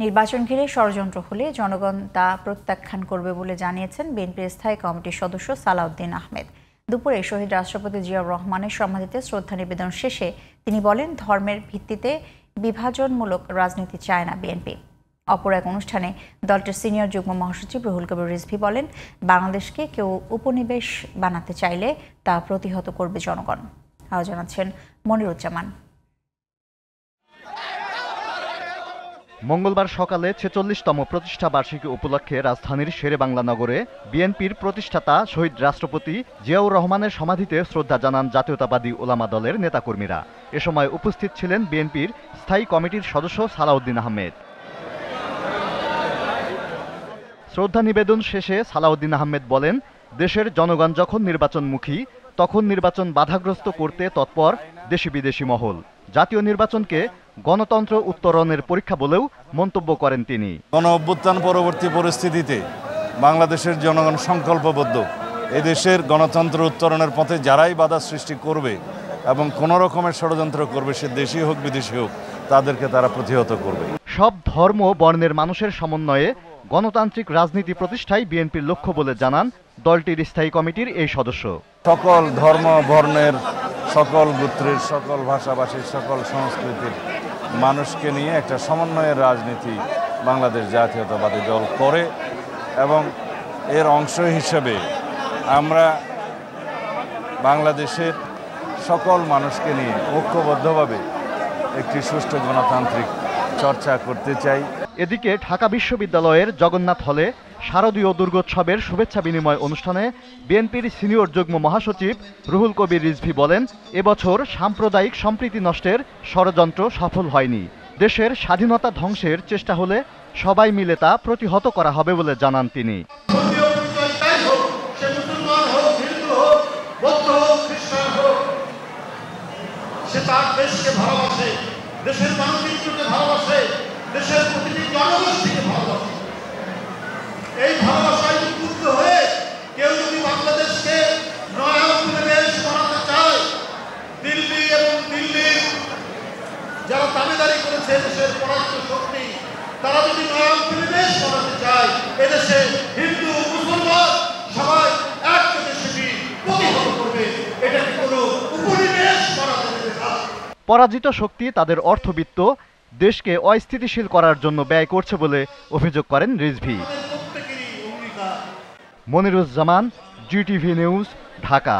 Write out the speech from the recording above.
নির্বাচন ঘিরে ষড়যন্ত্র হলে জনগণ তা প্রত্যাখ্যান করবে বলে জানিয়েছেন বিএনপির স্থায়ী কমিটির সদস্য সালাউদ্দিন আহমেদ। দুপুরে শহীদ রাষ্ট্রপতি জিয়াউর রহমানের সমাধিতে শ্রদ্ধা নিবেদন শেষে তিনি বলেন, ধর্মের ভিত্তিতে বিভাজনমূলক রাজনীতি চায় না বিএনপি। অপর এক অনুষ্ঠানে দলটির সিনিয়র যুগ্ম মহাসচিব রুহুল কবির রিজভী বলেন, বাংলাদেশকে কেউ উপনিবেশ বানাতে চাইলে তা প্রতিহত করবে জনগণ। আরও জানাচ্ছেন মনিরুজ্জামান। মঙ্গলবার সকালে ৪৬তম প্রতিষ্ঠা বার্ষিকী উপলক্ষে রাজধানীর শেরেবাংলা নগরে বিএনপির প্রতিষ্ঠাতা শহীদ রাষ্ট্রপতি জিয়াউর রহমানের সমাধিতে শ্রদ্ধা জানান জাতীয়তাবাদী ওলামা দলের নেতাকর্মীরা। এ সময় উপস্থিত ছিলেন বিএনপির স্থায়ী কমিটির সদস্য সালাউদ্দিন আহমেদ। শ্রদ্ধা নিবেদন শেষে সালাউদ্দিন আহমেদ বলেন, দেশের জনগণ যখন নির্বাচনমুখী তখন নির্বাচন বাধাগ্রস্ত করতে তৎপর দেশি বিদেশি মহল। জাতীয় নির্বাচনকে গণতন্ত্র উত্তরণের পরীক্ষা বলেও মন্তব্য করেন তিনি। গণ-অভ্যুত্থান পরবর্তী পরিস্থিতিতে বাংলাদেশের জনগণ সংকল্পবদ্ধ, এদেশের গণতন্ত্র উত্তরণের পথে যারাই বাধা সৃষ্টি করবে এবং কোনো রকমের ষড়যন্ত্র করবে, সে দেশি হোক বিদেশি হোক, তাদেরকে তারা প্রতিহত করবে। সব ধর্ম বর্ণের মানুষের সমন্বয়ে গণতান্ত্রিক রাজনীতি প্রতিষ্ঠাই বিএনপির লক্ষ্য বলে জানান দলটির স্থায়ী কমিটির এই সদস্য। সকল ধর্ম বর্ণের, সকল গোত্রের, সকল ভাষাভাষীর, সকল সংস্কৃতির মানুষকে নিয়ে একটা সমন্বয়ের রাজনীতি বাংলাদেশ জাতীয়তাবাদী দল করে এবং এর অংশ হিসেবে আমরা বাংলাদেশের সকল মানুষকে নিয়ে ঐক্যবদ্ধভাবে একটি সুষ্ঠু গণতান্ত্রিক চর্চা করতে চাই। এদিকে ঢাকা বিশ্ববিদ্যালয়ের জগন্নাথ হলে শারদীয় দুর্গোৎসবের শুভেচ্ছা বিনিময় অনুষ্ঠানে বিএনপির সিনিয়র যুগ্ম মহাসচিব রুহুল কবির রিজভী বলেন, এবছর সাম্প্রদায়িক সম্প্রীতি নষ্টের ষড়যন্ত্র সফল হয়নি। দেশের স্বাধীনতা ধ্বংসের চেষ্টা হলে সবাই মিলে তা প্রতিহত করা হবে বলে জানান তিনি। দেশের মানুষকে ভালোবাসে, দেশের প্রতিটি জনগোষ্ঠীকে ভালোবাসে। এই ভালোবাসায় উদ্বুদ্ধ হয়ে কেউ যদি বাংলাদেশকে নয়া উপনিবেশ বানাতে চায়, দিল্লি এবং দিল্লির যারা দাবিদারি করেছে দেশের পরাজিত শক্তি, তারা যদি নয়া উপনিবেশ বানাতে চায়, এদেশে হিন্দু মুসলমান সবাই একসাথে সেটি প্রতিহত করবে। এটাকে কোনো উপনিবেশ বানাতে দেবে না। পরাজিত শক্তি তাদের অর্থবিত্ত দেশকে অস্থিতিশীল করার জন্য ব্যয় করছে বলে অভিযোগ করেন রিজভী। Moniruzzaman, GTV News, Dhaka.